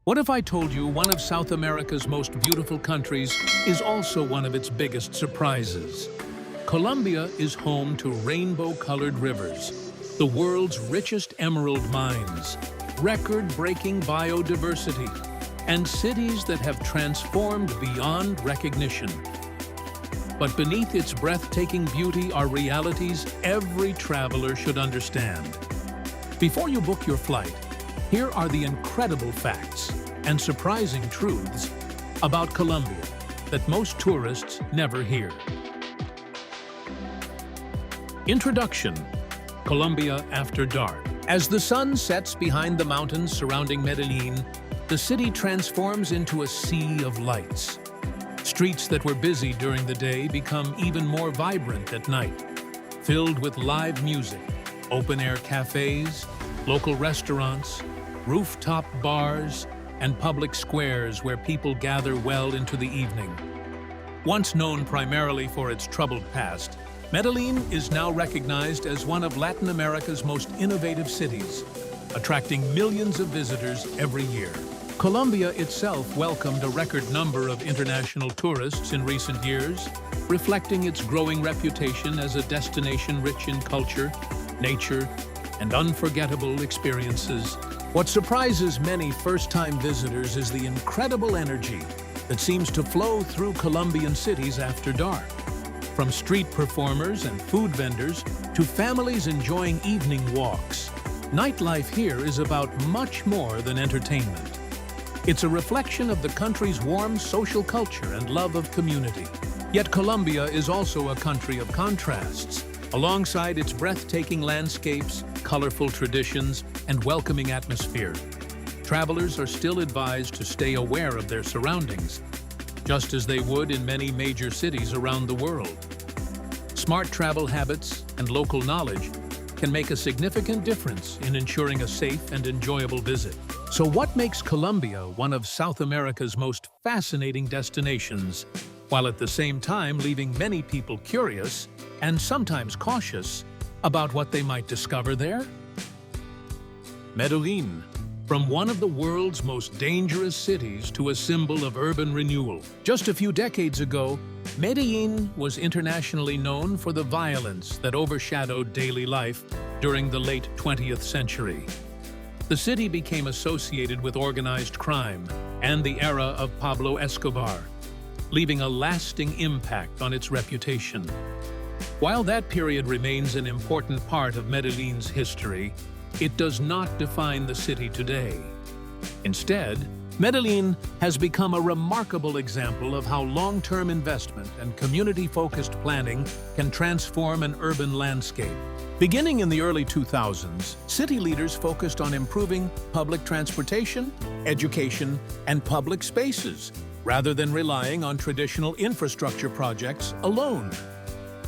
What if I told you one of South America's most beautiful countries is also one of its biggest surprises? Colombia is home to rainbow-colored rivers, the world's richest emerald mines, record-breaking biodiversity, and cities that have transformed beyond recognition. But beneath its breathtaking beauty are realities every traveler should understand. Before you book your flight, here are the incredible facts and surprising truths about Colombia that most tourists never hear. Introduction: Colombia after dark. As the sun sets behind the mountains surrounding Medellín, the city transforms into a sea of lights. Streets that were busy during the day become even more vibrant at night, filled with live music, open-air cafes, local restaurants, rooftop bars, and public squares where people gather well into the evening. Once known primarily for its troubled past, Medellín is now recognized as one of Latin America's most innovative cities, attracting millions of visitors every year. Colombia itself welcomed a record number of international tourists in recent years, reflecting its growing reputation as a destination rich in culture, nature, and unforgettable experiences. What surprises many first-time visitors is the incredible energy that seems to flow through Colombian cities after dark. From street performers and food vendors to families enjoying evening walks, nightlife here is about much more than entertainment. It's a reflection of the country's warm social culture and love of community. Yet Colombia is also a country of contrasts. Alongside its breathtaking landscapes, colorful traditions, and welcoming atmosphere, travelers are still advised to stay aware of their surroundings, just as they would in many major cities around the world. Smart travel habits and local knowledge can make a significant difference in ensuring a safe and enjoyable visit. So what makes Colombia one of South America's most fascinating destinations, while at the same time leaving many people curious and sometimes cautious about what they might discover there? Medellín, from one of the world's most dangerous cities to a symbol of urban renewal. Just a few decades ago, Medellín was internationally known for the violence that overshadowed daily life during the late 20th century. The city became associated with organized crime and the era of Pablo Escobar, leaving a lasting impact on its reputation. While that period remains an important part of Medellín's history, it does not define the city today. Instead, Medellín has become a remarkable example of how long-term investment and community-focused planning can transform an urban landscape. Beginning in the early 2000s, city leaders focused on improving public transportation, education, and public spaces, rather than relying on traditional infrastructure projects alone.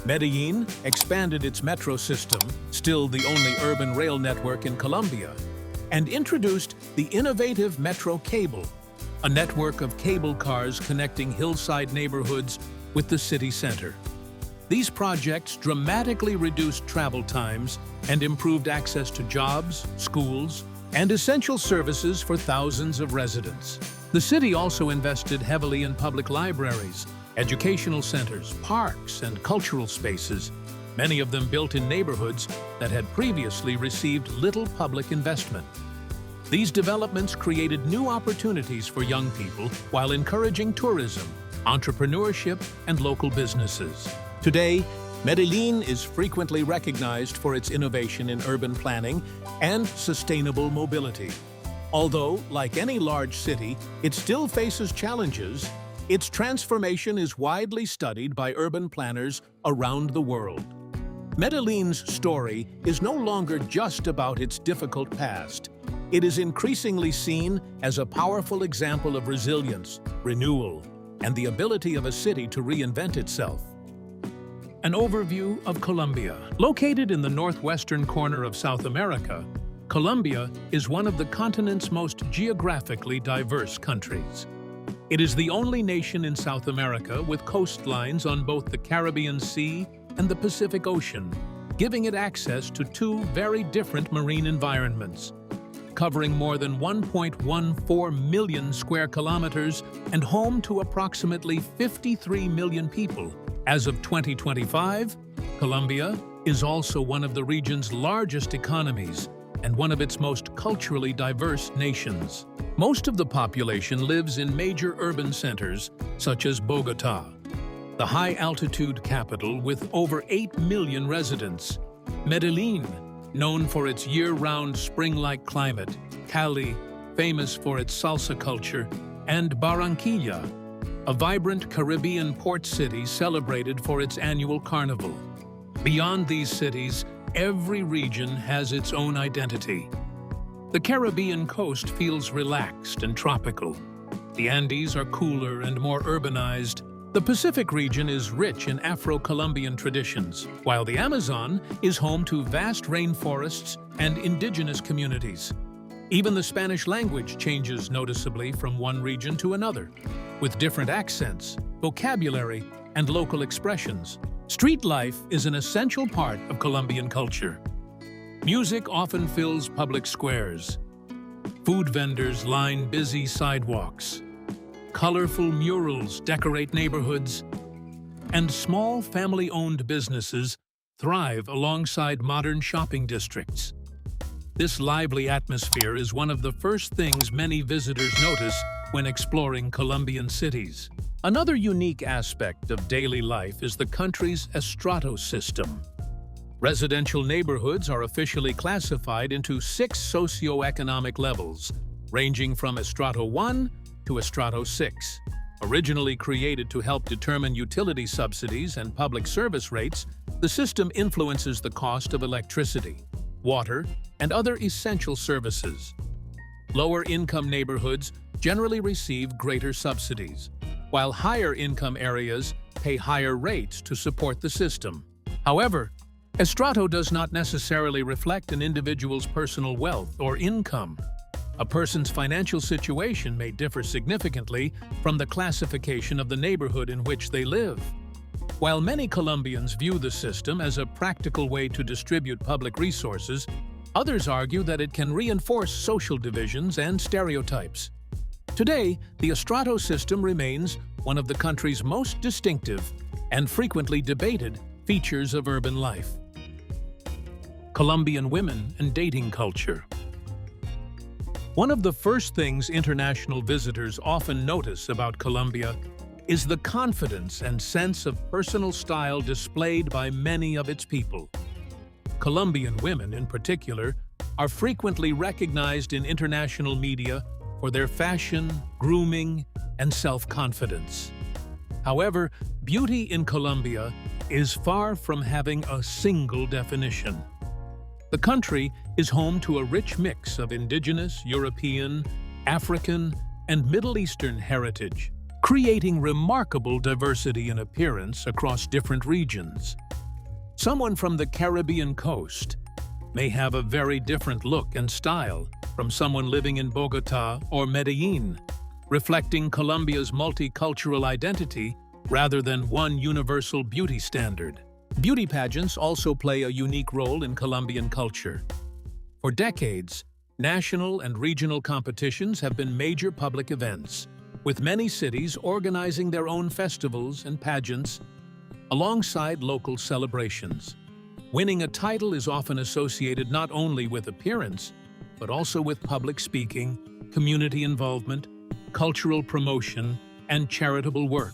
Medellín expanded its metro system, still the only urban rail network in Colombia, and introduced the innovative Metro Cable, a network of cable cars connecting hillside neighborhoods with the city center. These projects dramatically reduced travel times and improved access to jobs, schools, and essential services for thousands of residents. The city also invested heavily in public libraries, educational centers, parks, and cultural spaces, many of them built in neighborhoods that had previously received little public investment. These developments created new opportunities for young people while encouraging tourism, entrepreneurship, and local businesses. Today, Medellín is frequently recognized for its innovation in urban planning and sustainable mobility. Although, like any large city, it still faces challenges, its transformation is widely studied by urban planners around the world. Medellín's story is no longer just about its difficult past. It is increasingly seen as a powerful example of resilience, renewal, and the ability of a city to reinvent itself. An overview of Colombia. Located in the northwestern corner of South America, Colombia is one of the continent's most geographically diverse countries. It is the only nation in South America with coastlines on both the Caribbean Sea and the Pacific Ocean, giving it access to two very different marine environments. covering more than 1.14 million square kilometers and home to approximately 53 million people. As of 2025, Colombia is also one of the region's largest economies and one of its most culturally diverse nations. Most of the population lives in major urban centers, such as Bogotá, the high-altitude capital with over 8 million residents; Medellín, known for its year-round spring-like climate; Cali, famous for its salsa culture; and Barranquilla, a vibrant Caribbean port city celebrated for its annual carnival. Beyond these cities, every region has its own identity. The Caribbean coast feels relaxed and tropical. The Andes are cooler and more urbanized. The Pacific region is rich in Afro-Colombian traditions, while the Amazon is home to vast rainforests and indigenous communities. Even the Spanish language changes noticeably from one region to another, with different accents, vocabulary, and local expressions. Street life is an essential part of Colombian culture. Music often fills public squares. Food vendors line busy sidewalks. Colorful murals decorate neighborhoods. And small family-owned businesses thrive alongside modern shopping districts. This lively atmosphere is one of the first things many visitors notice when exploring Colombian cities. Another unique aspect of daily life is the country's estrato system. Residential neighborhoods are officially classified into 6 socioeconomic levels, ranging from Estrato 1 to Estrato 6. Originally created to help determine utility subsidies and public service rates, the system influences the cost of electricity, water, and other essential services. Lower-income neighborhoods generally receive greater subsidies, while higher-income areas pay higher rates to support the system. However, estrato does not necessarily reflect an individual's personal wealth or income. A person's financial situation may differ significantly from the classification of the neighborhood in which they live. While many Colombians view the system as a practical way to distribute public resources, others argue that it can reinforce social divisions and stereotypes. Today, the estrato system remains one of the country's most distinctive and frequently debated features of urban life. Colombian women and dating culture. One of the first things international visitors often notice about Colombia is the confidence and sense of personal style displayed by many of its people. Colombian women, in particular, are frequently recognized in international media for their fashion, grooming, and self-confidence. However, beauty in Colombia is far from having a single definition. The country is home to a rich mix of indigenous, European, African, and Middle Eastern heritage, creating remarkable diversity in appearance across different regions. Someone from the Caribbean coast may have a very different look and style from someone living in Bogotá or Medellín, reflecting Colombia's multicultural identity rather than one universal beauty standard. Beauty pageants also play a unique role in Colombian culture. For decades, national and regional competitions have been major public events, with many cities organizing their own festivals and pageants alongside local celebrations. Winning a title is often associated not only with appearance, but also with public speaking, community involvement, cultural promotion, and charitable work.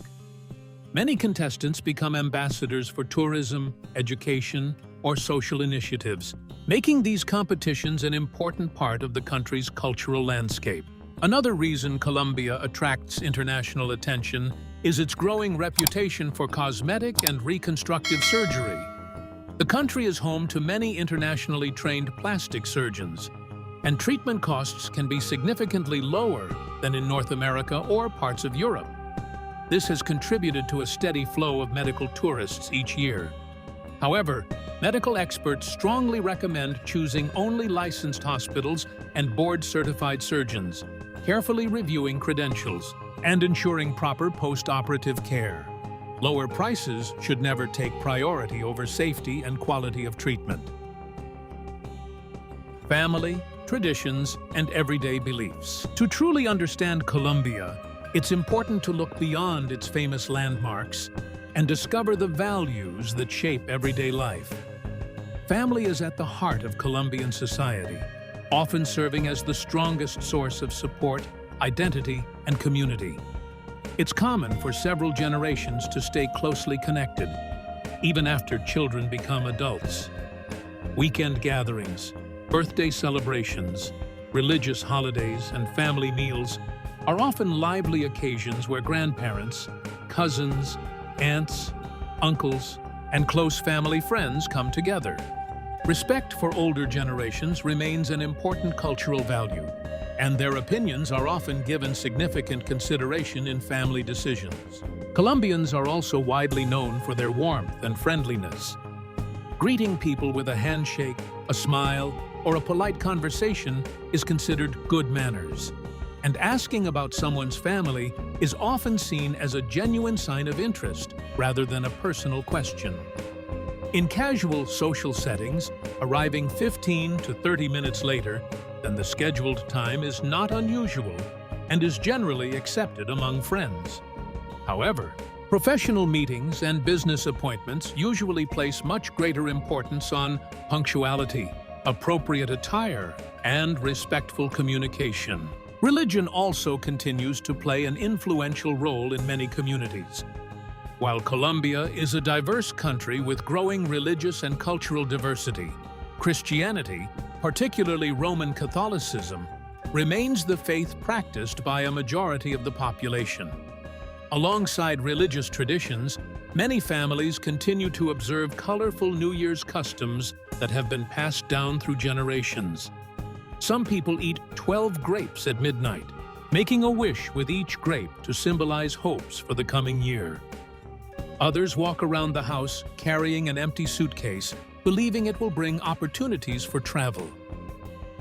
Many contestants become ambassadors for tourism, education, or social initiatives, making these competitions an important part of the country's cultural landscape. Another reason Colombia attracts international attention is its growing reputation for cosmetic and reconstructive surgery. The country is home to many internationally trained plastic surgeons, and treatment costs can be significantly lower than in North America or parts of Europe. This has contributed to a steady flow of medical tourists each year. However, medical experts strongly recommend choosing only licensed hospitals and board-certified surgeons, carefully reviewing credentials, and ensuring proper post-operative care. Lower prices should never take priority over safety and quality of treatment. Family, traditions, and everyday beliefs. To truly understand Colombia, it's important to look beyond its famous landmarks and discover the values that shape everyday life. Family is at the heart of Colombian society, often serving as the strongest source of support, identity, and community. It's common for several generations to stay closely connected, even after children become adults. Weekend gatherings, birthday celebrations, religious holidays, and family meals are often lively occasions where grandparents, cousins, aunts, uncles, and close family friends come together. Respect for older generations remains an important cultural value, and their opinions are often given significant consideration in family decisions. Colombians are also widely known for their warmth and friendliness. Greeting people with a handshake, a smile, or a polite conversation is considered good manners, and asking about someone's family is often seen as a genuine sign of interest rather than a personal question. In casual social settings, arriving 15 to 30 minutes later than the scheduled time is not unusual and is generally accepted among friends. However, professional meetings and business appointments usually place much greater importance on punctuality, appropriate attire, and respectful communication. Religion also continues to play an influential role in many communities. While Colombia is a diverse country with growing religious and cultural diversity, Christianity, particularly Roman Catholicism, remains the faith practiced by a majority of the population. Alongside religious traditions, many families continue to observe colorful New Year's customs that have been passed down through generations. Some people eat 12 grapes at midnight, making a wish with each grape to symbolize hopes for the coming year. Others walk around the house carrying an empty suitcase, believing it will bring opportunities for travel.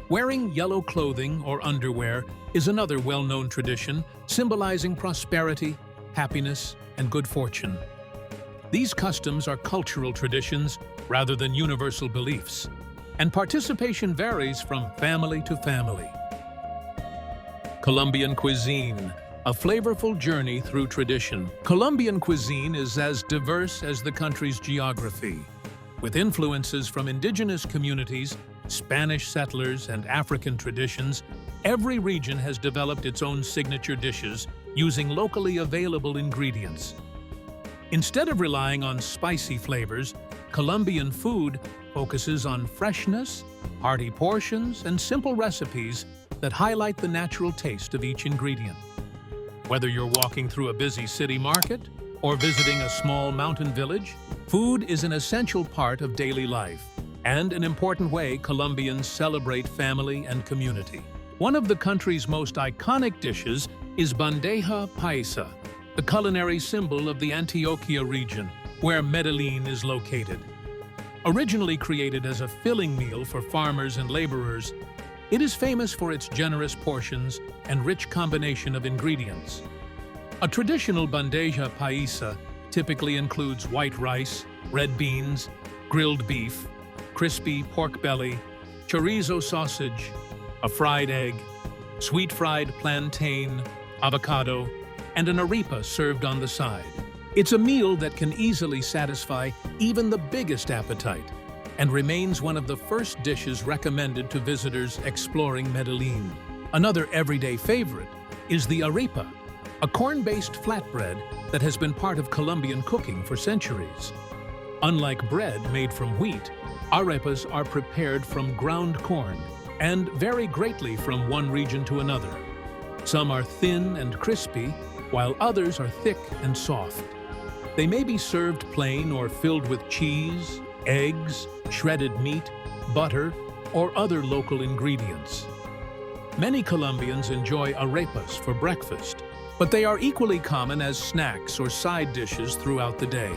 Wearing yellow clothing or underwear is another well-known tradition, symbolizing prosperity, happiness, and good fortune. These customs are cultural traditions rather than universal beliefs, and participation varies from family to family. Colombian cuisine, a flavorful journey through tradition. Colombian cuisine is as diverse as the country's geography. With influences from indigenous communities, Spanish settlers, and African traditions, every region has developed its own signature dishes using locally available ingredients. Instead of relying on spicy flavors, Colombian food focuses on freshness, hearty portions, and simple recipes that highlight the natural taste of each ingredient. Whether you're walking through a busy city market or visiting a small mountain village, food is an essential part of daily life and an important way Colombians celebrate family and community. One of the country's most iconic dishes is bandeja paisa, the culinary symbol of the Antioquia region, where Medellín is located. Originally created as a filling meal for farmers and laborers, it is famous for its generous portions and rich combination of ingredients. A traditional bandeja paisa typically includes white rice, red beans, grilled beef, crispy pork belly, chorizo sausage, a fried egg, sweet fried plantain, avocado, and an arepa served on the side. It's a meal that can easily satisfy even the biggest appetite and remains one of the first dishes recommended to visitors exploring Medellín. Another everyday favorite is the arepa, a corn-based flatbread that has been part of Colombian cooking for centuries. Unlike bread made from wheat, arepas are prepared from ground corn and vary greatly from one region to another. Some are thin and crispy, while others are thick and soft. They may be served plain or filled with cheese, eggs, shredded meat, butter, or other local ingredients. Many Colombians enjoy arepas for breakfast, but they are equally common as snacks or side dishes throughout the day.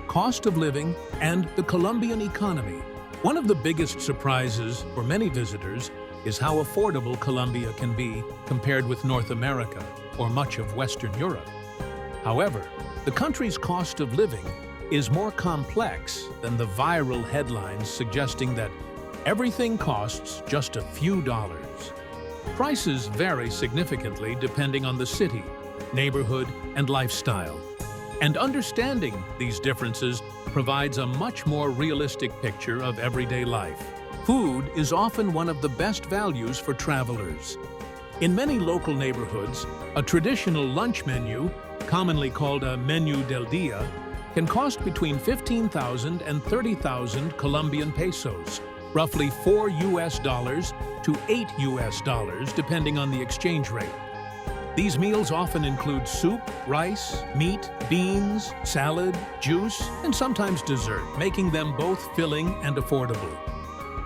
Cost of living and the Colombian economy. One of the biggest surprises for many visitors is how affordable Colombia can be compared with North America or much of Western Europe. However, the country's cost of living is more complex than the viral headlines suggesting that everything costs just a few dollars. Prices vary significantly depending on the city, neighborhood, and lifestyle. And understanding these differences provides a much more realistic picture of everyday life. Food is often one of the best values for travelers. In many local neighborhoods, a traditional lunch menu, commonly called a menú del día, can cost between 15,000 and 30,000 Colombian pesos, roughly $4 to $8 depending on the exchange rate. These meals often include soup, rice, meat, beans, salad, juice, and sometimes dessert, making them both filling and affordable.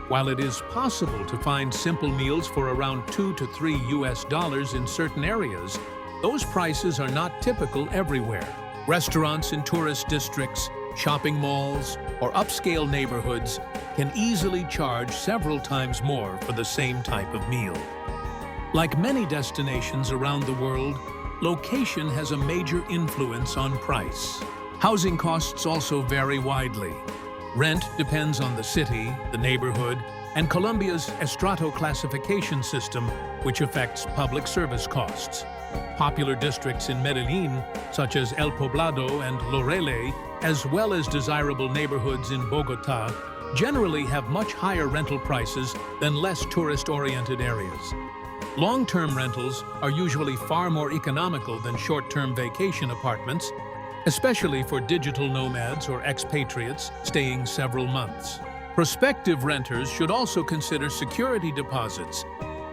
While it is possible to find simple meals for around $2 to $3 in certain areas, those prices are not typical everywhere. Restaurants in tourist districts, shopping malls, or upscale neighborhoods can easily charge several times more for the same type of meal. Like many destinations around the world, location has a major influence on price. Housing costs also vary widely. Rent depends on the city, the neighborhood, and Colombia's estrato classification system, which affects public service costs. Popular districts in Medellín, such as El Poblado and Lorele, as well as desirable neighborhoods in Bogotá, generally have much higher rental prices than less tourist-oriented areas. Long-term rentals are usually far more economical than short-term vacation apartments, especially for digital nomads or expatriates staying several months. Prospective renters should also consider security deposits,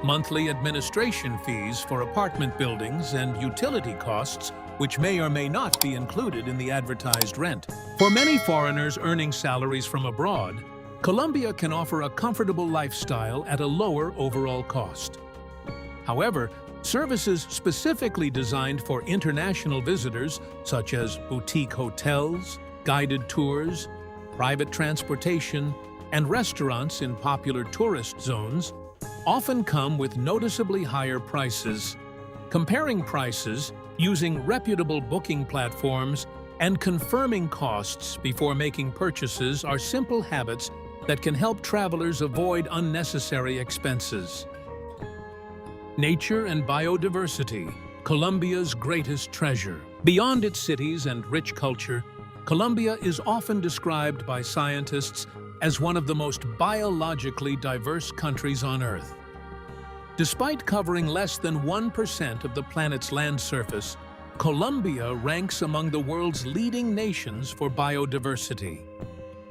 monthly administration fees for apartment buildings, and utility costs, which may or may not be included in the advertised rent. For many foreigners earning salaries from abroad, Colombia can offer a comfortable lifestyle at a lower overall cost. However, services specifically designed for international visitors, such as boutique hotels, guided tours, private transportation, and restaurants in popular tourist zones, often come with noticeably higher prices. Comparing prices, using reputable booking platforms, and confirming costs before making purchases are simple habits that can help travelers avoid unnecessary expenses. Nature and biodiversity, Colombia's greatest treasure. Beyond its cities and rich culture, Colombia is often described by scientists as one of the most biologically diverse countries on Earth. Despite covering less than 1% of the planet's land surface, Colombia ranks among the world's leading nations for biodiversity.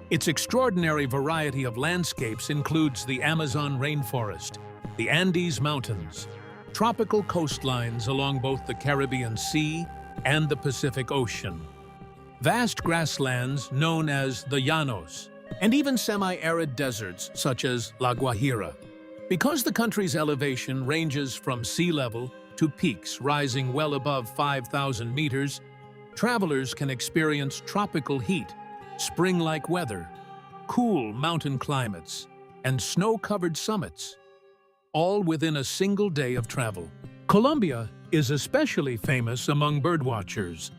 Its extraordinary variety of landscapes includes the Amazon rainforest, the Andes Mountains, tropical coastlines along both the Caribbean Sea and the Pacific Ocean, vast grasslands known as the Llanos, and even semi-arid deserts such as La Guajira. Because the country's elevation ranges from sea level to peaks rising well above 5,000 meters, travelers can experience tropical heat, spring-like weather, cool mountain climates, and snow-covered summits, all within a single day of travel. Colombia is especially famous among birdwatchers.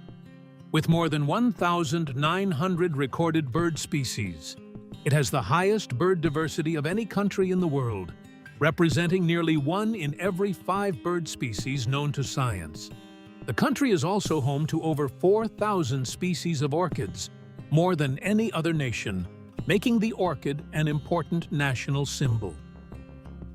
With more than 1,900 recorded bird species, it has the highest bird diversity of any country in the world, representing nearly 1 in every 5 bird species known to science. The country is also home to over 4,000 species of orchids, more than any other nation, making the orchid an important national symbol.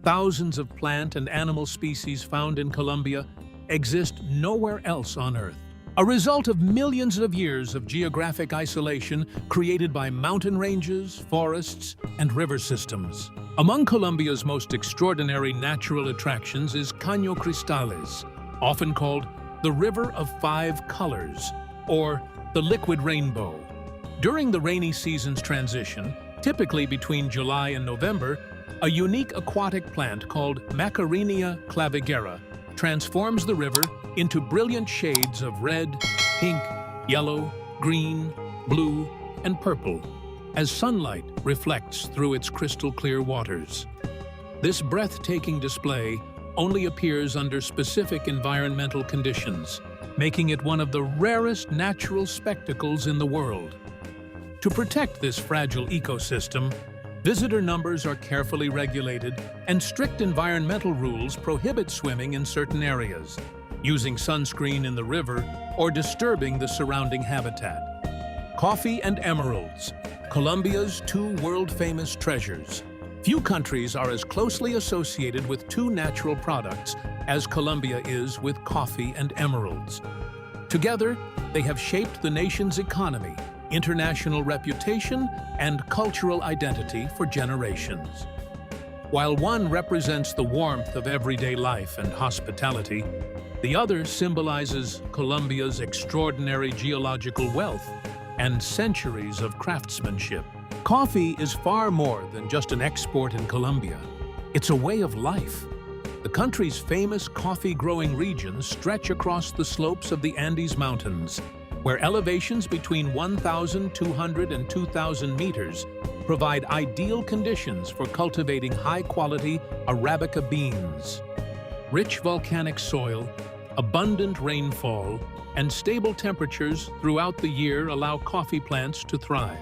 Thousands of plant and animal species found in Colombia exist nowhere else on Earth, a result of millions of years of geographic isolation created by mountain ranges, forests, and river systems. Among Colombia's most extraordinary natural attractions is Caño Cristales, often called the River of 5 Colors, or the Liquid Rainbow. During the rainy season's transition, typically between July and November, a unique aquatic plant called Macarinia clavigera transforms the river into brilliant shades of red, pink, yellow, green, blue, and purple, as sunlight reflects through its crystal-clear waters. This breathtaking display only appears under specific environmental conditions, making it one of the rarest natural spectacles in the world. To protect this fragile ecosystem, visitor numbers are carefully regulated and strict environmental rules prohibit swimming in certain areas, using sunscreen in the river, or disturbing the surrounding habitat. Coffee and emeralds, Colombia's two world-famous treasures. Few countries are as closely associated with two natural products as Colombia is with coffee and emeralds. Together, they have shaped the nation's economy, international reputation, and cultural identity for generations. While one represents the warmth of everyday life and hospitality, the other symbolizes Colombia's extraordinary geological wealth and centuries of craftsmanship. Coffee is far more than just an export in Colombia. It's a way of life. The country's famous coffee-growing regions stretch across the slopes of the Andes Mountains, where elevations between 1,200 and 2,000 meters provide ideal conditions for cultivating high-quality Arabica beans. Rich volcanic soil, abundant rainfall, and stable temperatures throughout the year allow coffee plants to thrive.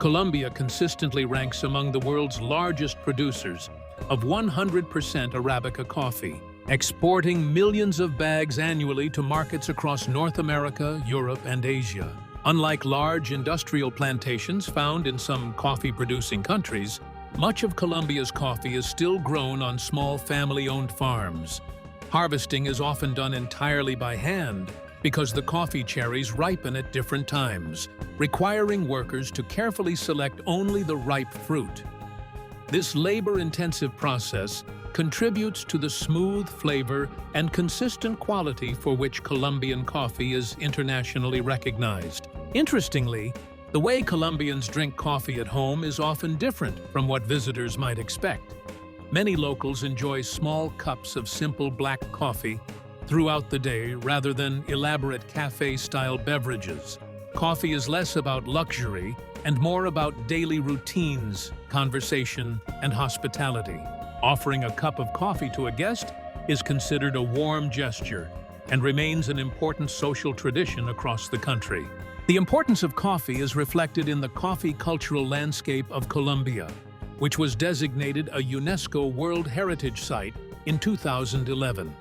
Colombia consistently ranks among the world's largest producers of 100% Arabica coffee, exporting millions of bags annually to markets across North America, Europe, and Asia. Unlike large industrial plantations found in some coffee-producing countries, much of Colombia's coffee is still grown on small family-owned farms. Harvesting is often done entirely by hand because the coffee cherries ripen at different times, requiring workers to carefully select only the ripe fruit. This labor-intensive process contributes to the smooth flavor and consistent quality for which Colombian coffee is internationally recognized. Interestingly, the way Colombians drink coffee at home is often different from what visitors might expect. Many locals enjoy small cups of simple black coffee throughout the day rather than elaborate cafe-style beverages. Coffee is less about luxury and more about daily routines, conversation, and hospitality. Offering a cup of coffee to a guest is considered a warm gesture and remains an important social tradition across the country. The importance of coffee is reflected in the coffee cultural landscape of Colombia, which was designated a UNESCO World Heritage Site in 2011.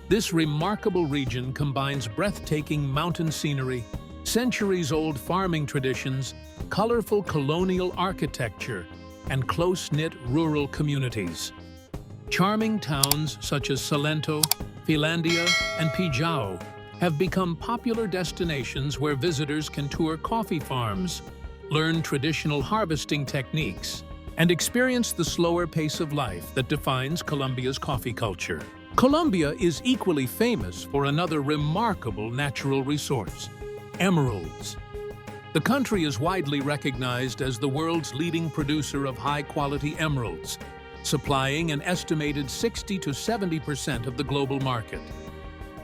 This remarkable region combines breathtaking mountain scenery, centuries-old farming traditions, colorful colonial architecture, and close-knit rural communities. Charming towns such as Salento, Finlandia, and Pijao have become popular destinations where visitors can tour coffee farms, learn traditional harvesting techniques, and experience the slower pace of life that defines Colombia's coffee culture. Colombia is equally famous for another remarkable natural resource: emeralds. The country is widely recognized as the world's leading producer of high-quality emeralds, supplying an estimated 60 to 70% of the global market.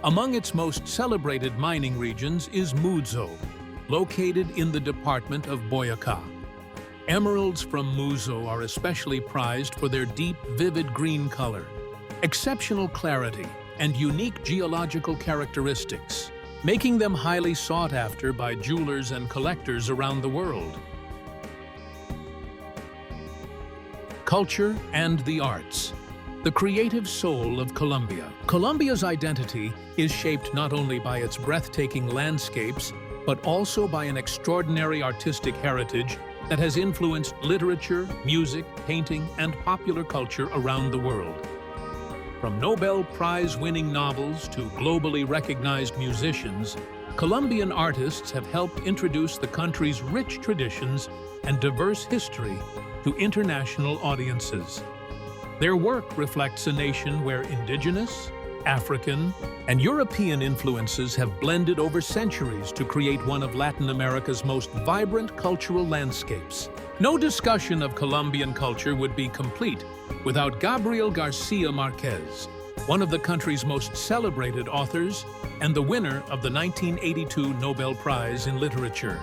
Among its most celebrated mining regions is Muzo, located in the department of Boyacá. Emeralds from Muzo are especially prized for their deep, vivid green color, exceptional clarity, and unique geological characteristics, making them highly sought after by jewelers and collectors around the world. Culture and the arts. The creative soul of Colombia. Colombia's identity is shaped not only by its breathtaking landscapes, but also by an extraordinary artistic heritage that has influenced literature, music, painting, and popular culture around the world. From Nobel Prize-winning novels to globally recognized musicians, Colombian artists have helped introduce the country's rich traditions and diverse history to international audiences. Their work reflects a nation where indigenous, African, and European influences have blended over centuries to create one of Latin America's most vibrant cultural landscapes. No discussion of Colombian culture would be complete without Gabriel Garcia Marquez, one of the country's most celebrated authors and the winner of the 1982 Nobel Prize in Literature.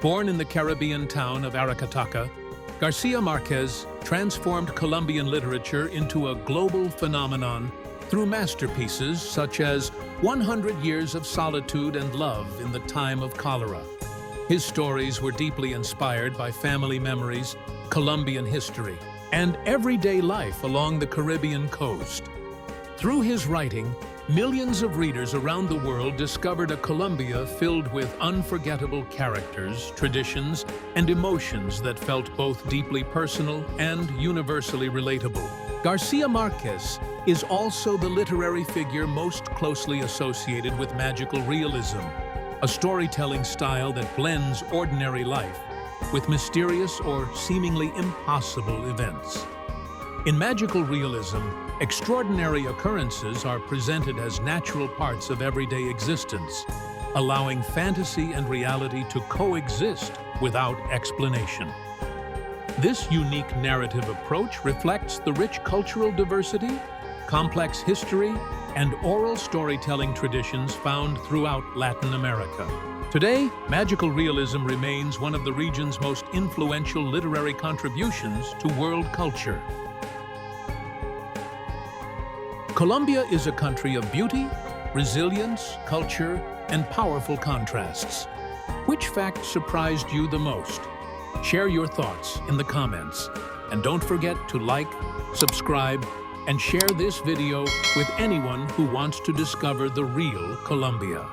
Born in the Caribbean town of Aracataca, Garcia Marquez transformed Colombian literature into a global phenomenon through masterpieces such as 100 Years of Solitude and Love in the Time of Cholera, His stories were deeply inspired by family memories, Colombian history, and everyday life along the Caribbean coast. Through his writing, millions of readers around the world discovered a Colombia filled with unforgettable characters, traditions, and emotions that felt both deeply personal and universally relatable. Garcia Marquez is also the literary figure most closely associated with magical realism, a storytelling style that blends ordinary life with mysterious or seemingly impossible events. In magical realism, extraordinary occurrences are presented as natural parts of everyday existence, allowing fantasy and reality to coexist without explanation. This unique narrative approach reflects the rich cultural diversity, complex history, and oral storytelling traditions found throughout Latin America. Today, magical realism remains one of the region's most influential literary contributions to world culture. Colombia is a country of beauty, resilience, culture, and powerful contrasts. Which fact surprised you the most? Share your thoughts in the comments. And don't forget to like, subscribe, and share this video with anyone who wants to discover the real Colombia.